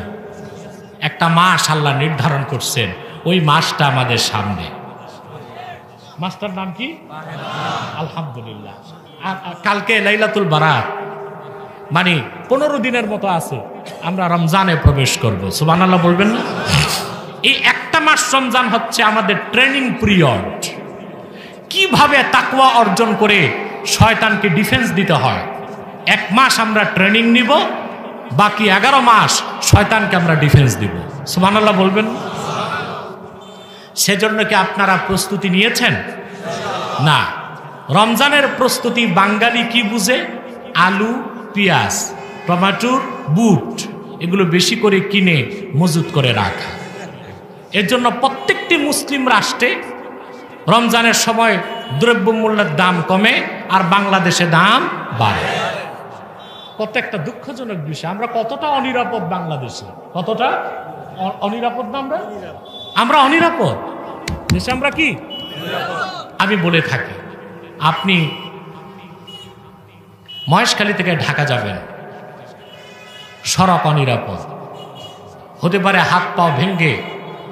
একটা মাস আল্লাহ নির্ধারণ করছেন। ওই মাসটা আমাদের সামনে। মাসটার নাম কি? আলহামদুলিল্লাহ। কালকে লাইলাতুল বারাত, মানে 15 দিনের মতো আছে, আমরা রমজানে প্রবেশ করব। সুবহানাল্লাহ বলবেন না? এই একটা মাস রমজান হচ্ছে আমাদের ট্রেনিং পিরিয়ড। কিভাবে তাকওয়া অর্জন করে শয়তানকে ডিফেন্স দিতে হয়, এক মাস আমরা ট্রেনিং নিব, বাকি 11 মাস শয়তানকে আমরা ডিফেন্স দিব। সুবহানাল্লাহ বলবেন? সেজন্য কি আপনারা প্রস্তুতি নিয়েছেন? না। রমজানের প্রস্তুতি বাঙালি কি বুঝে? আলু, পেঁয়াজ, টমেটোর, বুট, এগুলো বেশি করে কিনে মজুত করে রাখা। এর জন্য প্রত্যেকটি মুসলিম রাষ্ট্রে রমজানের সময় দ্রব্যমূল্যের দাম কমে আর বাংলাদেশে দাম বাড়ে। কত একটা দুঃখজনক বিষয়। আমরা কতটা অনিরাপদ বাংলাদেশে, কতটা অনিরাপদ না? আমরা অনিরাপদ দেশে। আমরা কি? আমি বলে থাকি, আপনি মহেশখালী থেকে ঢাকা যাবেন, সড়ক অনিরাপদ হতে পারে, হাত পাও ভেঙে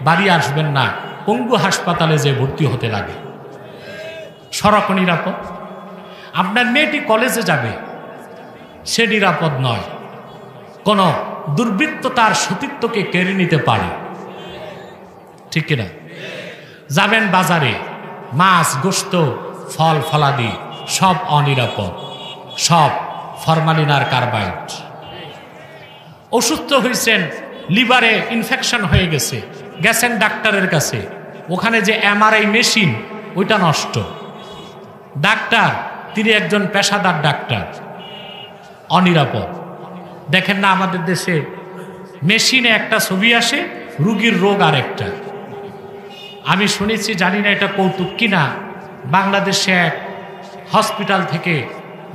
বাড়ি আসবেন না, পঙ্গু হাসপাতালে যে ভর্তি হতে লাগে। সড়ক নিরাপদ। আপনার মেয়েটি কলেজে যাবে, সে নিরাপদ নয়। কোন দুর্বৃত্ত তার সতীত্বকে কেড়ে নিতে পারে, ঠিক কিনা? যাবেন বাজারে, মাছ, গোশত, ফল ফলাদি সব অনিরাপদ, সব ফরমালিন আর কার্বাইড। অসুস্থ হয়েছেন, লিভারে ইনফেকশন হয়ে গেছে, গেছেন ডাক্তারের কাছে, ওখানে যে এমআরআই মেশিন ওইটা নষ্ট। ডাক্তার, তিনি একজন পেশাদার ডাক্তার, অনিরাপদ। দেখেন না আমাদের দেশে মেশিনে একটা ছবি আসে, রুগীর রোগ আর একটা। আমি শুনেছি, জানি না এটা কৌতুক কিনা, বাংলাদেশে এক হসপিটাল থেকে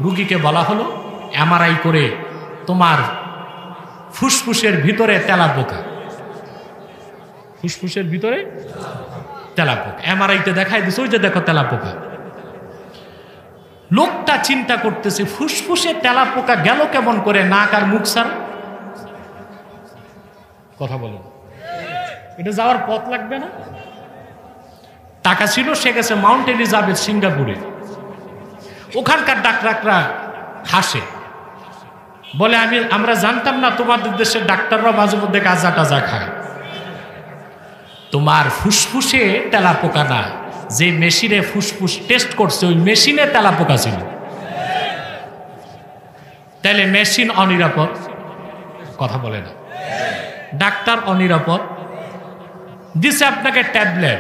রুগীকে বলা হলো এমআরআই করে তোমার ফুসফুসের ভিতরে তেলাপোকা, ফুসফুসের ভিতরে তেলাপোকা। এমআরআইতে দেখাই দিচ্ছে, ওই যে দেখো তেলাপোকা। লোকটা চিন্তা করতেছে, ফুসফুসে তেলাপোকা গেল কেমন করে, নাক আর মুখ ছাড়া? কথা বলেন, এটা যাওয়ার পথ লাগবে না? টাকা ছিল, সে গেছে মাউন্ট এলিজাবেথ সিঙ্গাপুরে। ওখানকার ডাক্তাররা হাসে, বলে আমরা জানতাম না তোমাদের দেশের ডাক্তাররা মাঝে মধ্যে গাঁজা টাজা খায়। তোমার ফুসফুসে তেলাপোকা না, যে মেশিনে ফুসফুস টেস্ট করছে ওই মেশিনে তেলাপোকা ছিল। তাহলে মেশিন অনিরাপদ? কথা বলে না। ডাক্তার অনিরাপদ। দিছে আপনাকে ট্যাবলেট,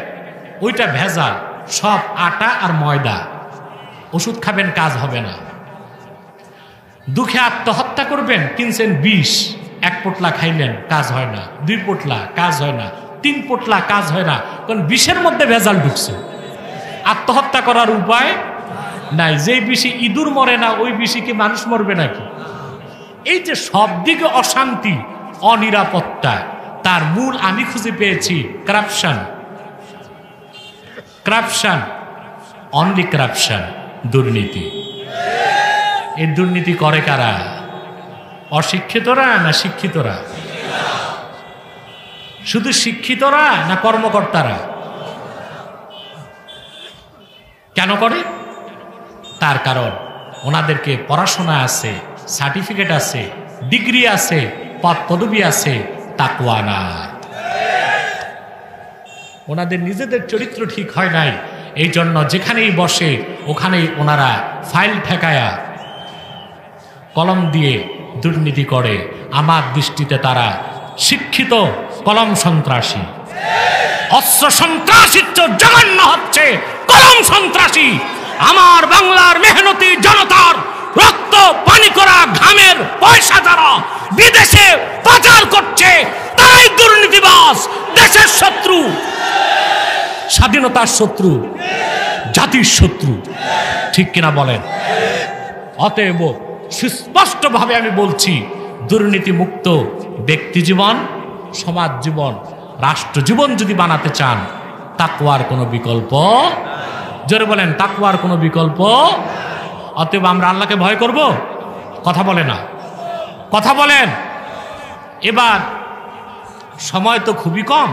ওইটা ভেজাল, সব আটা আর ময়দা। ওষুধ খাবেন, কাজ হবে না। দুঃখে আত্মহত্যা করবেন, কিনছেন বিষ, 1 পোটলা খাইলেন, কাজ হয় না। 2 পোটলা, কাজ হয় না। 3 পোটলা, কাজ হয় না, কারণ বিষের মধ্যে ভেজাল ঢুকছে। আত্মহত্যা করার উপায় নাই। যেই বিষে ইঁদুর মরে না, ওই বিষে কি মানুষ মরবে নাকি? এই যে সব দিকে অশান্তি, অনিরাপত্তা, তার মূল আমি খুঁজে পেয়েছি কারাপশন। কারাপশন, অনলি কারাপশন, দুর্নীতি। এই দুর্নীতি করে কারা? অশিক্ষিতরা না শিক্ষিতরা? শুধু শিক্ষিতরা না কর্মকর্তারা? কেন করে? তার কারণ ওনাদেরকে পড়াশোনা আছে, সার্টিফিকেট আছে, ডিগ্রি আছে, পদ পদবি আছে, তাকওয়া নাই। ওনাদের নিজেদের চরিত্র ঠিক হয় নাই, এই জন্য যেখানেই বসে ওখানেই ওনারা ফাইল ঠেকায়া কলম দিয়ে দুর্নীতি করে। আমার দৃষ্টিতে তারা শিক্ষিত কলম সন্ত্রাসী। অস্ত্র সন্ত্রাসীর চেয়ে জঘন্য হচ্ছে কলম সন্ত্রাসী। আমার বাংলার মেহনতি জনতার রক্ত পানি করা ঘামের পয়সা যারা বিদেশে পাচার করছে তারাই দুর্নীতিবাজ, দেশের শত্রু, স্বাধীনতার শত্রু, জাতির শত্রু। ঠিক কিনা বলেন? অতএব সুস্পষ্টভাবে আমি বলছি, দুর্নীতি মুক্ত ব্যক্তি জীবন, সমাজ জীবন, রাষ্ট্র জীবন যদি বানাতে চান, তাকওয়ার কোনো বিকল্প, জোরে বলেন, তাকওয়ার কোনো বিকল্প। অতএব আমরা আল্লাহকে ভয় করব? কথা বলে না, কথা বলেন। এবার সময় তো খুবই কম,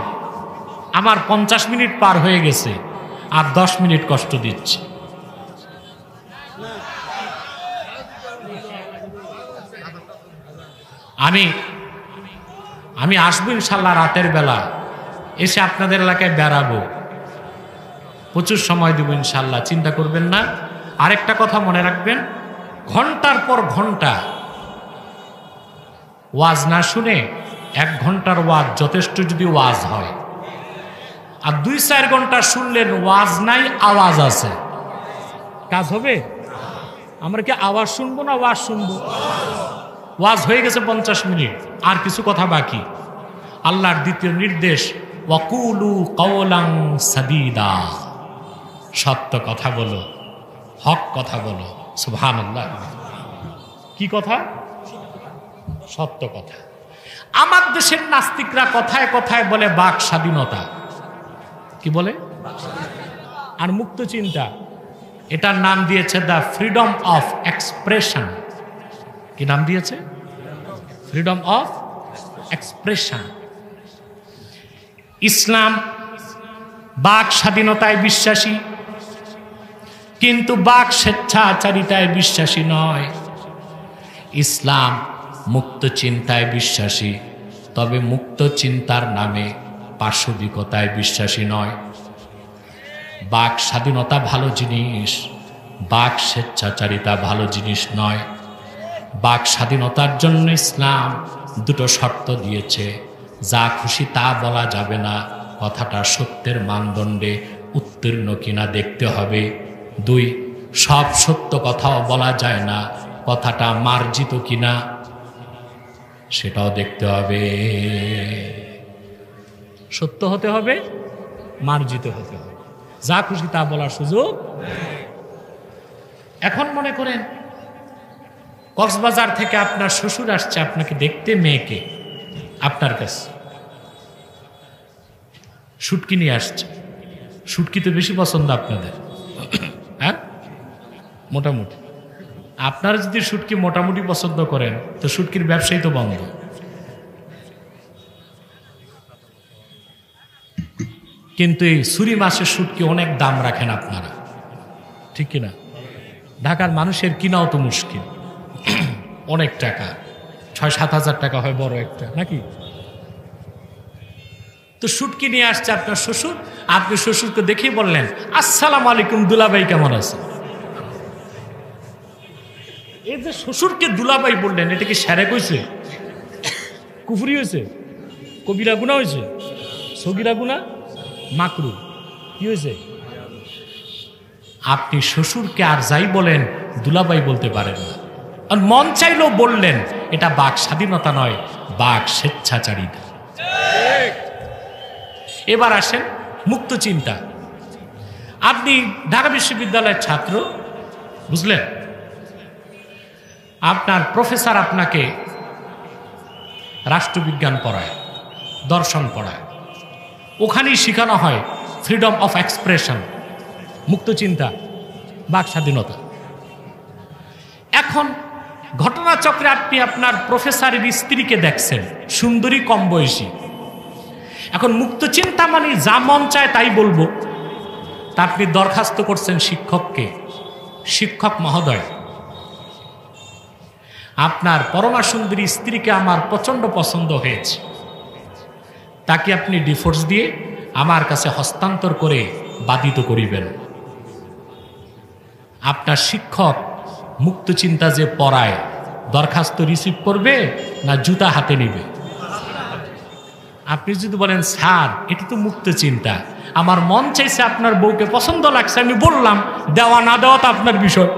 আমার 50 মিনিট পার হয়ে গেছে, আর 10 মিনিট কষ্ট দিচ্ছি। আমি আসবো ইনশাল্লাহ রাতের বেলা, এসে আপনাদের এলাকায় বেড়াবো, প্রচুর সময় দেব ইনশাল্লাহ, চিন্তা করবেন না। আরেকটা কথা মনে রাখবেন, ঘন্টার পর ঘন্টা ওয়াজ না শুনে 1 ঘন্টার ওয়াজ যথেষ্ট যদি ওয়াজ হয়, আর 2-4 ঘন্টা শুনলেন ওয়াজ নাই আওয়াজ আছে, কাজ হবে? আমরা কি আওয়াজ শুনবো না ওয়াজ শুনবো? ওয়াজ হয়ে গেছে 50 মিনিট, আর কিছু কথা বাকি। আল্লাহর দ্বিতীয় নির্দেশ, ওয়াকুলু কাওলান সাদীদা, সত্য কথা বলো, হক কথা বলো। সুবহানাল্লাহ। কি কথা? সত্য কথা। আমার দেশের নাস্তিকরা কথায় কথায় বলে বাক স্বাধীনতা, কি বলে? আর মুক্ত চিন্তা, এটার নাম দিয়েছে দ্য ফ্রিডম অফ এক্সপ্রেশন। কি নাম দিয়েছে? Freedom of expression. ইসলাম বাক স্বাধীনতায় বিশ্বাসী, কিন্তু বাক স্বেচ্ছাচারিতায় বিশ্বাসী নয়। ইসলাম মুক্ত চিন্তায় বিশ্বাসী, তবে মুক্ত চিন্তার নামে পাশবিকতায় বিশ্বাসী নয়। বাক স্বাধীনতা ভালো জিনিস, বাক স্বেচ্ছাচারিতা ভালো জিনিস নয়। বাক স্বাধীনতার জন্য ইসলাম 2টো শর্ত দিয়েছে। যা খুশি তা বলা যাবে না, কথাটা সত্যের মানদণ্ডে উত্তীর্ণ কিনা দেখতে হবে। 2, সব সত্য কথাও বলা যায় না, কথাটা মার্জিত কিনা সেটাও দেখতে হবে। সত্য হতে হবে, মার্জিত হতে হবে, যা খুশি তা বলার সুযোগ। এখন মনে করেন কক্সবাজার থেকে আপনার শ্বশুর আসছে আপনাকে দেখতে, মেয়েকে আপনার কাছে, শুটকি নিয়ে আসছে। শুটকি তো বেশি পছন্দ আপনাদের, হ্যাঁ? মোটামুটি আপনারা যদি শুটকি মোটামুটি পছন্দ করেন, তো শুটকির ব্যবসায়ী তো বন্ধ। কিন্তু এই ছুরি মাছের শুটকি অনেক দাম রাখেন আপনারা, ঠিক কিনা? ঢাকার মানুষের কিনাও তো মুশকিল, অনেক টাকা, 6-7 হাজার টাকা হয় বড় একটা, নাকি? তো শুটকি নিয়ে আসছে আপনার শ্বশুর, আপনি শ্বশুরকে দেখেই বললেন, আসসালামু আলাইকুম দুলাভাই, কেমন আছে? এই যে শ্বশুরকে দুলাভাই বললেন, এটা কি সেরেক হয়েছে? কুফরি হয়েছে? কবিরা গুনাহ হয়েছে? সগীরা গুনাহ? মাকরু? কি হয়েছে? আপনি শ্বশুরকে আর যাই বলেন দুলাভাই বলতে পারেন না, আর মন চাইলেও বললেন। এটা বাক স্বাধীনতা নয়, বাক স্বেচ্ছাচারিতা। এবার আসেন মুক্ত চিন্তা। আপনি ঢাকা বিশ্ববিদ্যালয়ের ছাত্র, বুঝলেন? আপনার প্রফেসর আপনাকে রাষ্ট্রবিজ্ঞান পড়ায়, দর্শন পড়ায়, ওখানেই শেখানো হয় ফ্রিডম অফ এক্সপ্রেশন, মুক্ত চিন্তা, বাক স্বাধীনতা। এখন ঘটনাচক্রে আপনি আপনার প্রফেসরের স্ত্রীকে দেখছেন, সুন্দরী, কম বয়সী। এখন মুক্ত চিন্তা মানে যা মন চায় তাই বলবো। তা আপনি দরখাস্ত করছেন শিক্ষককে, শিক্ষক মহোদয়, আপনার পরমা সুন্দরী স্ত্রীকে আমার প্রচন্ড পছন্দ হয়েছে, তাকে আপনি ডিভোর্স দিয়ে আমার কাছে হস্তান্তর করে বাধিত করিবেন। আপনার শিক্ষক মুক্ত চিন্তা যে পড়ায়, দরখাস্ত রিসিভ করবে না জুতা হাতে নিবে? আপনি যদি বলেন, স্যার এটা তো মুক্ত চিন্তা, আমার মন চাইছে আপনার বউকে পছন্দ লাগছে, আমি বললাম, দেওয়া না দেওয়া তো আপনার বিষয়।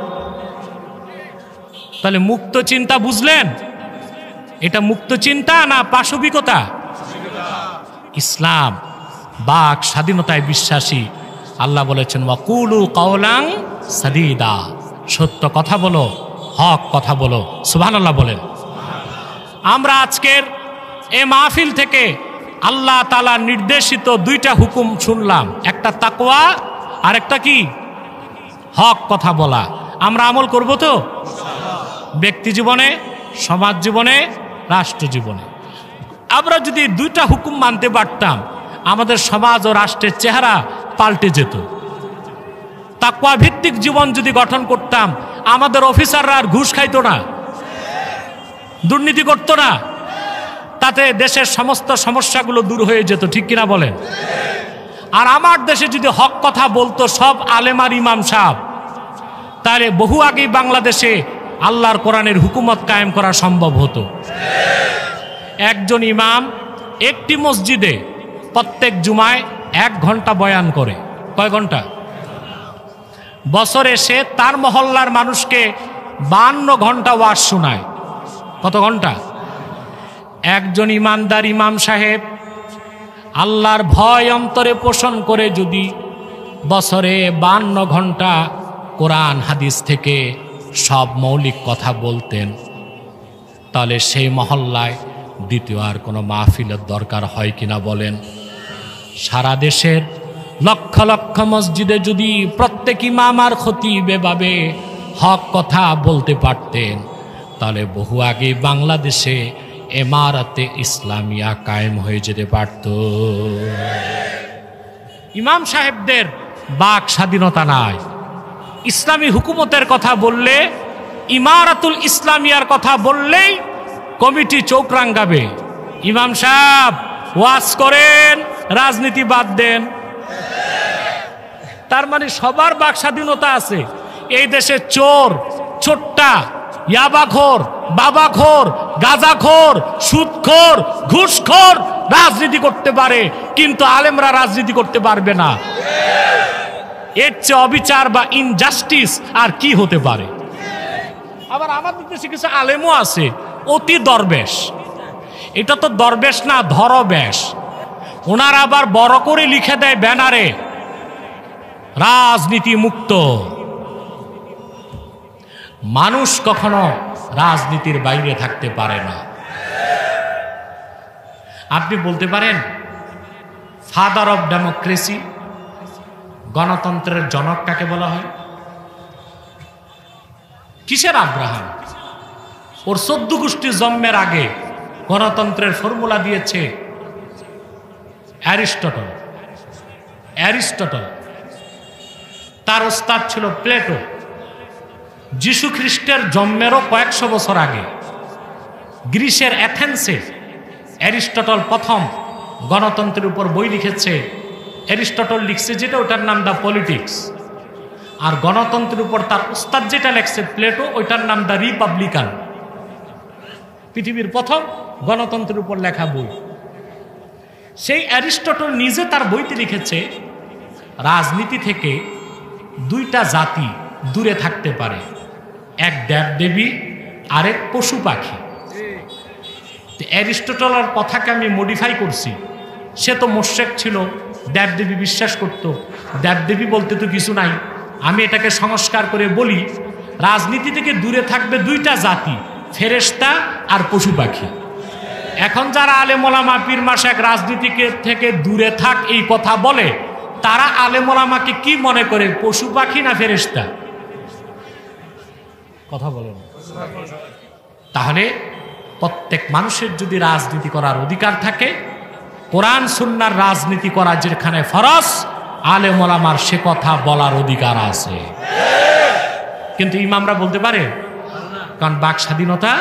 তাহলে মুক্ত চিন্তা বুঝলেন? এটা মুক্ত চিন্তা না পাশবিকতা? ইসলাম বাক স্বাধীনতায় বিশ্বাসী। আল্লাহ বলেছেন ওয়াকুলু কাওলান সাদীদা, সত্য কথা বলো, হক কথা বলো। সুবহানাল্লাহ বলেন। আমরা আজকের এই মাহফিল থেকে আল্লাহ তাআলা নির্দেশিত দুইটা হুকুম শুনলাম, একটা তাকওয়া আর একটা কি? হক কথা বলা। আমরা আমল করব তো ব্যক্তি জীবনে, সমাজ জীবনে, রাষ্ট্র জীবনে। আমরা যদি দুইটা হুকুম মানতে পারতাম আমাদের সমাজ ও রাষ্ট্রের চেহারা পাল্টে যেত। তাকওয়া ভিত্তিক জীবন যদি গঠন করতাম আমাদের অফিসাররা আর ঘুষ খাইতো না, দুর্নীতি করতো না, তাতে দেশের সমস্ত সমস্যাগুলো দূর হয়ে যেত। ঠিক কিনা বলেন? আর আমার দেশে যদি হক কথা বলতো সব আলেম আর ইমাম সাহেব, তাহলে বহু আগেই বাংলাদেশে আল্লাহর কোরআনের হুকুমত কায়েম করা সম্ভব হতো। একজন ইমাম একটি মসজিদে প্রত্যেক জুমায় 1 ঘন্টা বয়ান করে। কয় ঘন্টা? বছরে সে তার মহল্লার মানুষকে 52 ঘন্টা ওয়াজ শোনায়। কত ঘন্টা? একজন ইমানদার ইমাম সাহেব আল্লাহর ভয় অন্তরে পোষণ করে যদি বছরে 52 ঘন্টা কোরআন হাদিস থেকে সব মৌলিক কথা বলতেন, তাহলে সেই মহল্লায় দ্বিতীয় আর কোনো মাহফিলের দরকার হয় কিনা বলেন? সারা দেশের লক্ষ লক্ষ মসজিদে যদি প্রত্যেক ইমাম আর খতিব এভাবে হক কথা বলতে পারতেন, তাহলে বহু আগে বাংলাদেশে ইমারতে ইসলামিয়া কায়েম হয়ে যেতে পারত। ইমাম সাহেবদের বাক স্বাধীনতা নাই। ইসলামী হুকুমতের কথা বললে, ইমারাতুল ইসলামিয়ার কথা বললেই কমিটি চোখ রাঙাবে। ইমাম সাহেব ওয়াজ করেন, রাজনীতি বাদ দেন। তার মানে সবার বাক স্বাধীনতা আছে। এই দেশে চোর, ছোট্টা, ইয়াবাখোর, বাবাখোর, গাঁজাখোর, সুদখোর, ঘুষখোর রাজনীতি করতে পারে, কিন্তু আলেমরা রাজনীতি করতে পারবে না। এর চেয়ে অবিচার বা ইনজাস্টিস আর কি হতে পারে? আবার আমাদের দেশে কিছু আলেমও আছে অতি দরবেশ। এটা তো দরবেশ না, ধরবেশ। ওনারা আবার বড় করে লিখে দেয় ব্যানারে রাজনীতি মুক্ত। মানুষ কখনো রাজনীতির বাইরে থাকতে পারে না। আপনি বলতে পারেন ফাদার অফ ডেমোক্রেসি, গণতন্ত্রের জনক কাকে বলা হয়? কিসের আব্রাহাম? ওর 14 গোষ্ঠী জন্মের আগে গণতন্ত্রের ফর্মুলা দিয়েছে অ্যারিস্টটল। অ্যারিস্টটল তার ওস্তাদ ছিল প্লেটো। যিশু খ্রিস্টের জন্মেরও কয়েকশো বছর আগে গ্রিসের অ্যাথেন্সে অ্যারিস্টটল প্রথম গণতন্ত্রের উপর বই লিখেছে। অ্যারিস্টটল লিখছে যেটা, ওটার নাম দ্য পলিটিক্স। আর গণতন্ত্রের উপর তার ওস্তাদ যেটা লেখছে প্লেটো, ওইটার নাম দ্য রিপাবলিকান। পৃথিবীর প্রথম গণতন্ত্রের উপর লেখা বই। সেই অ্যারিস্টটল নিজে তার বইতে লিখেছে রাজনীতি থেকে 2টা জাতি দূরে থাকতে পারে, এক দেবদেবী আরেক পশু পাখি। অ্যারিস্টটলের কথাকে আমি মডিফাই করছি। সে তো মোশেক ছিল, দেবদেবী বিশ্বাস করত। দেবদেবী বলতে তো কিছু নাই। আমি এটাকে সংস্কার করে বলি রাজনীতি থেকে দূরে থাকবে 2টা জাতি, ফেরেশতা আর পশু পাখি। এখন যারা আলেম ওলামা পীর মাশায়েখ রাজনীতি থেকে দূরে থাক এই কথা বলে, তারা আলেম ওলামাকে কি মনে করে, পশু পাখি না ফেরেশতা? কথা বলেন। তাহলে প্রত্যেক মানুষের যদি রাজনীতি করার অধিকার থাকে, কোরআন সুন্নাহর রাজনীতি করা যেখানে ফরজ, আলেম ওলামার সে কথা বলার অধিকার আছে। কিন্তু ইমামরা বলতে পারে, কারণ বাক স্বাধীনতা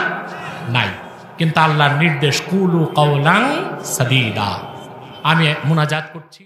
নাই। কিন্তু আল্লাহর নির্দেশ কুলু কাওলান সাদীদা। আমি মুনাজাত করছি।